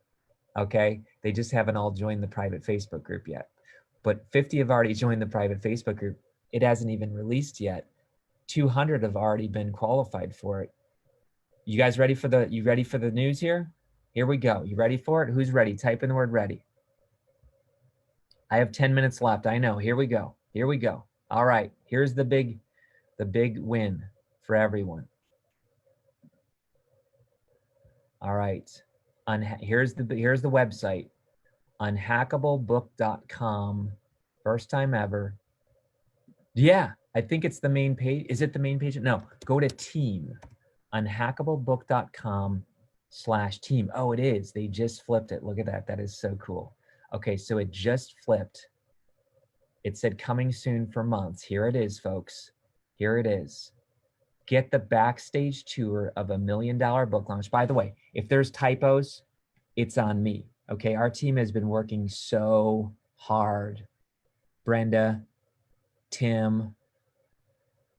Okay. They just haven't all joined the private Facebook group yet. But 50 have already joined the private Facebook group. It hasn't even released yet. 200 have already been qualified for it. You guys ready for the news here? Here we go. You ready for it? Who's ready? Type in the word ready. I have 10 minutes left. I know. Here we go. Here we go. All right. Here's the big win for everyone. All right. Here's the website, unhackablebook.com. First time ever. Yeah, I think it's the main page. Is it the main page? No, go to team, unhackablebook.com/team. Oh, it is. They just flipped it. Look at that. That is so cool. Okay, so it just flipped. It said coming soon for months. Here it is, folks. Here it is. Get the backstage tour of $1 million book launch. By the way, if there's typos, it's on me. Okay, our team has been working so hard. Brenda, Tim,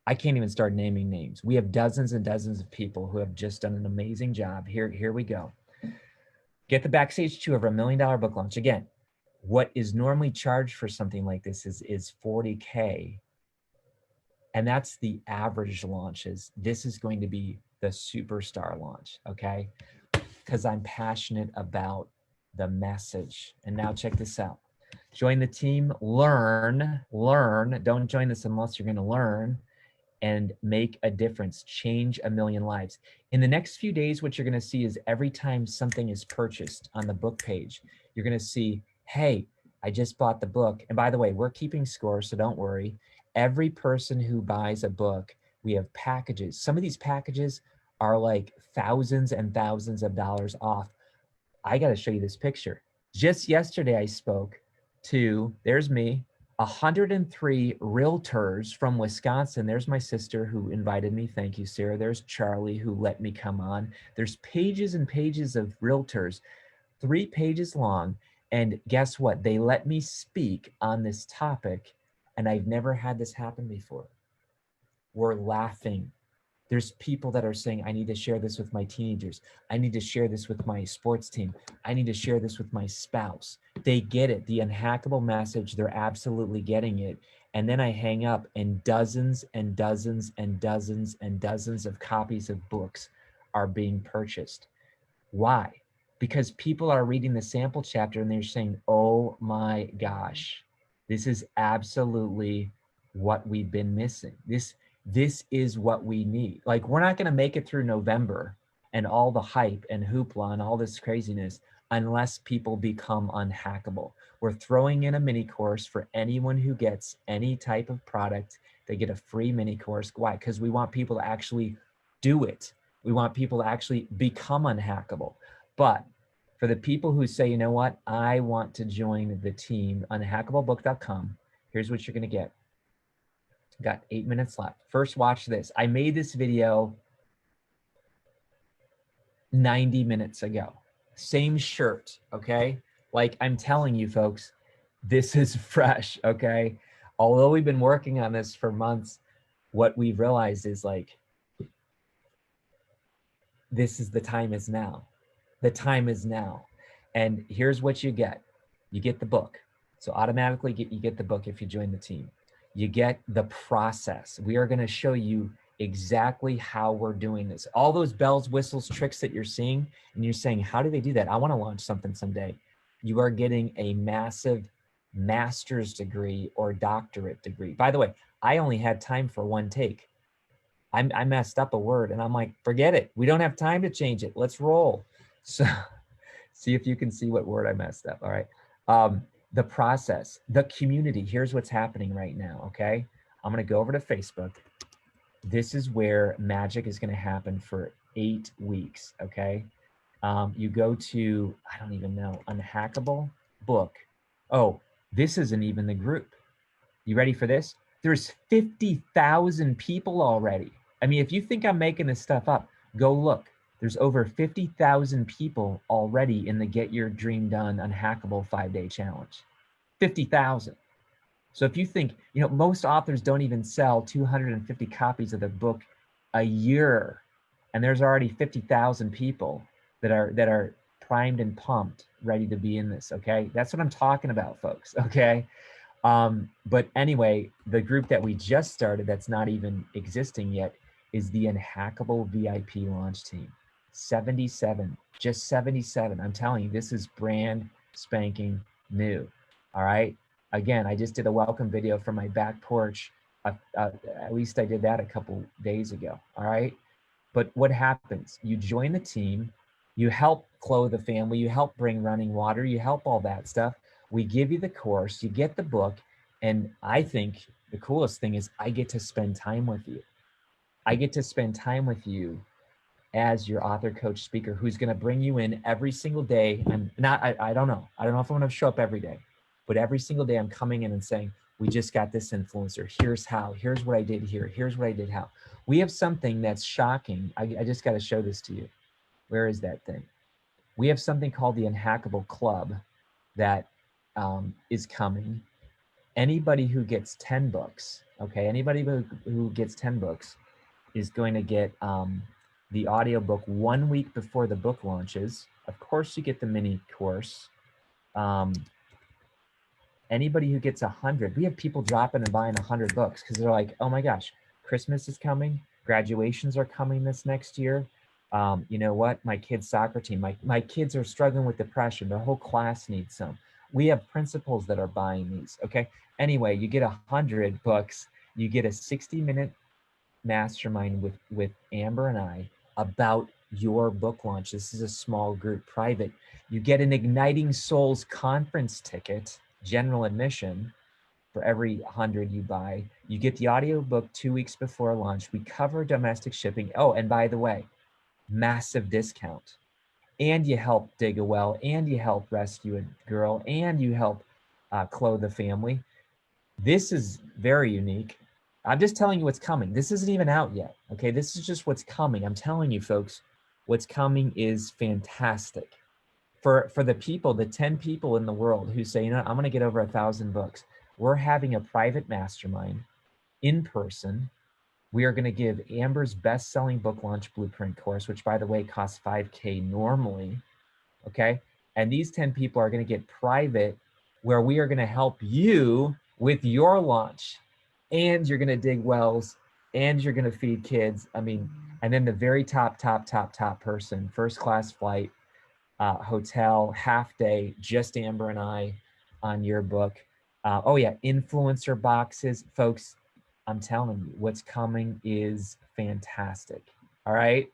I can't even start naming names. We have dozens and dozens of people who have just done an amazing job. Here we go. Get the backstage tour of $1 million book launch. Again, what is normally charged for something like this is $40K. And that's the average launches. This is going to be the superstar launch, okay? Because I'm passionate about the message. And now check this out. Join the team, learn. Don't join this unless you're going to learn and make a difference, change 1 million lives. In the next few days, what you're going to see is every time something is purchased on the book page, you're going to see, hey, I just bought the book. And by the way, we're keeping score, so don't worry. Every person who buys a book, we have packages. Some of these packages are like thousands and thousands of dollars off. I got to show you this picture. Just yesterday, I spoke to, there's me, 103 realtors from Wisconsin. There's my sister who invited me. Thank you, Sarah. There's Charlie who let me come on. There's pages and pages of realtors, 3 pages long. And guess what? They let me speak on this topic. And I've never had this happen before. We're laughing. There's people that are saying, I need to share this with my teenagers. I need to share this with my sports team. I need to share this with my spouse. They get it. The unhackable message, they're absolutely getting it. And then I hang up and dozens and dozens and dozens and dozens of copies of books are being purchased. Why? Because people are reading the sample chapter and they're saying, oh my gosh, this is absolutely what we've been missing. This is what we need. Like, we're not going to make it through November and all the hype and hoopla and all this craziness unless people become unhackable. We're throwing in a mini course for anyone who gets any type of product. They get a free mini course. Why? Because we want people to actually do it. We want people to actually become unhackable. But For the people who say, you know what, I want to join the team, unhackablebook.com, here's what you're gonna get. Got 8 minutes left. First, watch this. I made this video 90 minutes ago. Same shirt, okay? Like I'm telling you folks, this is fresh, okay? Although we've been working on this for months, what we've realized is like, the time is now. The time is now. And here's what you get. You get the book. So automatically you get the book if you join the team. You get the process. We are gonna show you exactly how we're doing this. All those bells, whistles, tricks that you're seeing, and you're saying, how do they do that? I wanna launch something someday. You are getting a massive master's degree or doctorate degree. By the way, I only had time for one take. I messed up a word and I'm like, forget it. We don't have time to change it. Let's roll. So see if you can see what word I messed up. All right. The process, the community. Here's what's happening right now. Okay. I'm going to go over to Facebook. This is where magic is going to happen for 8 weeks. Okay. You go to, I don't even know, Unhackable book. Oh, this isn't even the group. You ready for this? There's 50,000 people already. I mean, if you think I'm making this stuff up, go look. There's over 50,000 people already in the Get Your Dream Done Unhackable 5-day challenge. 50,000. So if you think, you know, most authors don't even sell 250 copies of their book a year, and there's already 50,000 people that are primed and pumped, ready to be in this, okay? That's what I'm talking about, folks, okay? But anyway, the group that we just started that's not even existing yet is the Unhackable VIP launch team. 77, just 77. I'm telling you, this is brand spanking new. All right. Again, I just did a welcome video from my back porch. At least I did that a couple days ago. All right. But what happens? You join the team, you help clothe the family, you help bring running water, you help all that stuff. We give you the course, you get the book, and I think the coolest thing is I get to spend time with you. I get to spend time with you as your author, coach, speaker, who's going to bring you in every single day. And not, I don't know. I don't know if I'm going to show up every day, but every single day I'm coming in and saying, we just got this influencer. Here's how, here's what I did here. Here's what I did how. We have something that's shocking. I just got to show this to you. Where is that thing? We have something called the Unhackable Club that is coming. Anybody who gets 10 books, okay, anybody who gets 10 books is going to get the audiobook 1 week before the book launches. Of course, you get the mini course. Anybody who gets 100, we have people dropping and buying 100 books because they're like, oh my gosh, Christmas is coming. Graduations are coming this next year. You know what? My kids' soccer team, my kids are struggling with depression. Their whole class needs some. We have principals that are buying these, okay? Anyway, you get 100 books. You get a 60-minute mastermind with Amber and I about your book launch. This is a small group, private. You get an Igniting Souls conference ticket, general admission, for every 100 you buy. You get the audiobook 2 weeks before launch. We cover domestic shipping. Oh, and by the way, massive discount. And you help dig a well, and you help rescue a girl, and you help clothe the family. This is very unique. I'm just telling you what's coming. This isn't even out yet, okay? This is just what's coming. I'm telling you, folks, what's coming is fantastic. For the people, the 10 people in the world who say, you know, I'm gonna get over 1,000 books, we're having a private mastermind in person. We are gonna give Amber's best-selling book launch blueprint course, which by the way, costs $5K normally, okay? And these 10 people are gonna get private, where we are gonna help you with your launch, and you're gonna dig wells, and you're gonna feed kids. I mean, and then the very top person, first class flight, hotel, half day, just Amber and I on your book. Oh yeah, influencer boxes. Folks, I'm telling you, what's coming is fantastic. All right,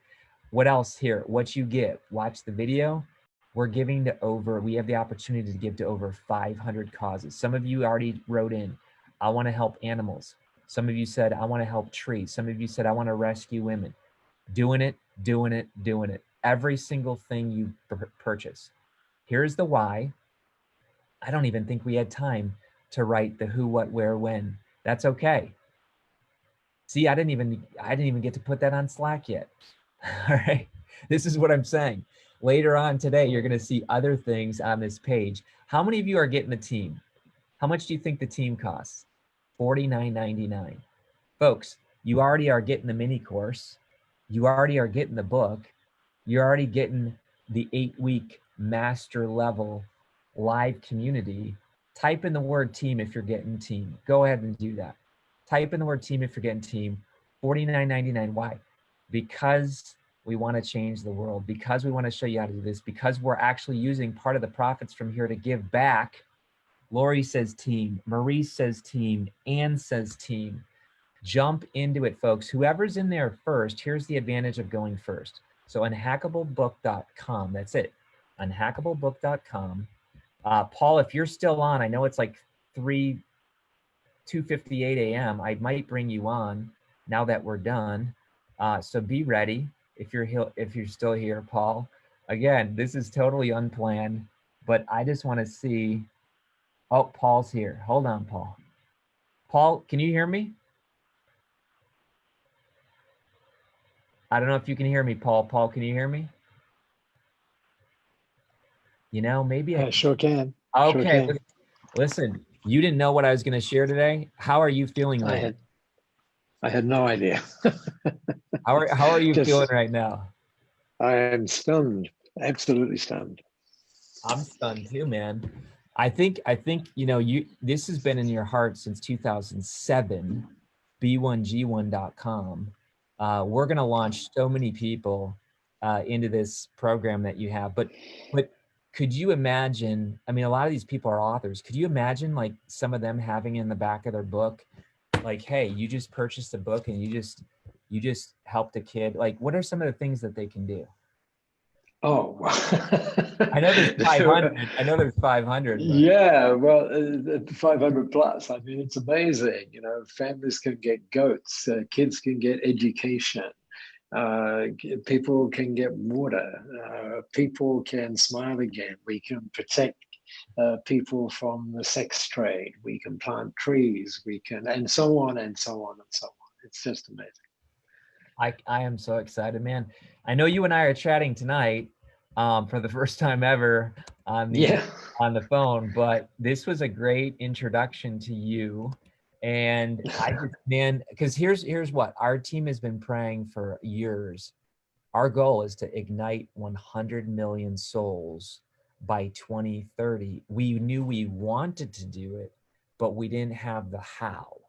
what else here? What you give, watch the video. We're giving to we have the opportunity to give to over 500 causes. Some of you already wrote in, I want to help animals. Some of you said, I want to help trees. Some of you said, I want to rescue women. Doing it. Every single thing you purchase, Here's the why. I don't even think we had time to write the who, what, where, when. That's okay. See, I didn't even get to put that on Slack yet. All right. This is what I'm saying. Later on today, you're going to see other things on this page. How many of you are getting the team? How much do you think the team costs? $49.99. Folks, you already are getting the mini course. You already are getting the book. You're already getting the 8-week master level live community. Type in the word team if you're getting team. Go ahead and do that. Type in the word team if you're getting team. $49.99. Why? Because we want to change the world, because we want to show you how to do this, because we're actually using part of the profits from here to give back. Lori says team, Marie says team, Ann says team. Jump into it, folks. Whoever's in there first, here's the advantage of going first. So unhackablebook.com, that's it. Unhackablebook.com. Paul, if you're still on, I know it's like 2:58 a.m. I might bring you on now that we're done. So be ready if you're still here, Paul. Again, this is totally unplanned, but I just want to see. Oh, Paul's here. Hold on, Paul. Paul, can you hear me? I don't know if you can hear me, Paul. Paul, can you hear me? You know, maybe I sure can. Okay, Sure can. listen, you didn't know what I was going to share today. How are you feeling right now? I had no idea. How are you feeling right now? I am stunned, absolutely stunned. I'm stunned too, man. I think you know, this has been in your heart since 2007. b1g1.com. We're going to launch so many people into this program that you have, but could you imagine, I mean, a lot of these people are authors. Could you imagine like some of them having in the back of their book, like, hey, you just purchased a book and you just helped a kid. Like, what are some of the things that they can do? Oh, I know there's 500. I know there's 500. But. Yeah, well, 500 plus. I mean, it's amazing. You know, families can get goats, kids can get education, people can get water, people can smile again. We can protect people from the sex trade. We can plant trees. We can, and so on and so on and so on. It's just amazing. I am so excited, man. I know you and I are chatting tonight for the first time ever on the phone, but this was a great introduction to you. And I just, man, because here's what our team has been praying for years. Our goal is to ignite 100 million souls by 2030. We knew we wanted to do it, but we didn't have the how.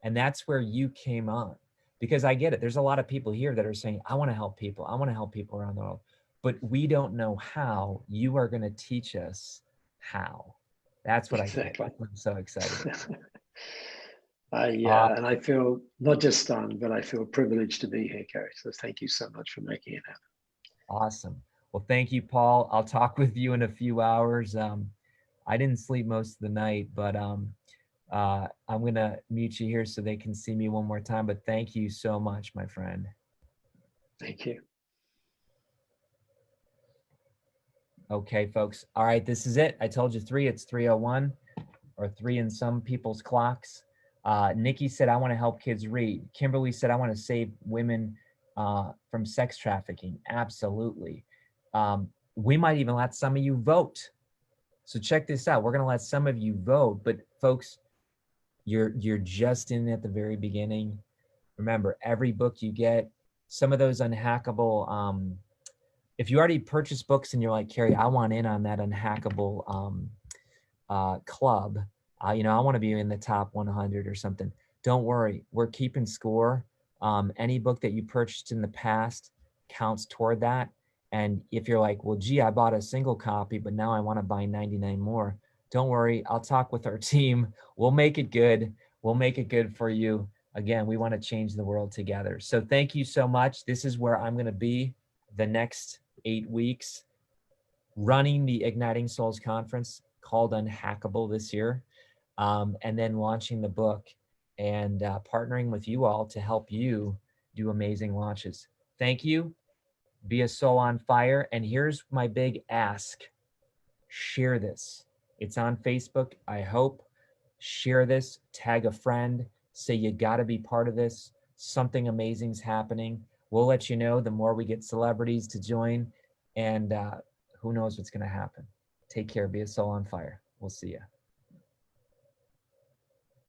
And that's where you came on. Because I get it. There's a lot of people here that are saying, I want to help people. I want to help people around the world. But we don't know how. You are going to teach us how. That's what exactly. I'm so excited. And I feel not just stunned, but I feel privileged to be here, Kary. So thank you so much for making it happen. Awesome. Well, thank you, Paul. I'll talk with you in a few hours. I didn't sleep most of the night, but I'm going to mute you here so they can see me one more time. But thank you so much, my friend. Thank you. Okay, folks. All right, this is it. I told you 3, it's 3:01 or 3 in some people's clocks. Nikki said, I want to help kids read. Kimberly said, I want to save women from sex trafficking. Absolutely. We might even let some of you vote. So check this out. We're going to let some of you vote, but folks, you're just in at the very beginning. Remember, every book you get, some of those unhackable, if you already purchased books and you're like, Kary, I want in on that unhackable club, you know, I want to be in the top 100 or something. Don't worry, we're keeping score. Any book that you purchased in the past counts toward that. And if you're like, well, gee, I bought a single copy, but now I want to buy 99 more. Don't worry, I'll talk with our team. We'll make it good. We'll make it good for you. Again, we want to change the world together. So thank you so much. This is where I'm going to be the next 8 weeks, running the Igniting Souls conference called Unhackable this year, and then launching the book and partnering with you all to help you do amazing launches. Thank you. Be a soul on fire. And here's my big ask. share this. It's on Facebook, I hope. Share this, tag a friend, say you gotta be part of this. Something amazing's happening. We'll let you know the more we get celebrities to join, and who knows what's gonna happen. Take care, be a soul on fire. We'll see you.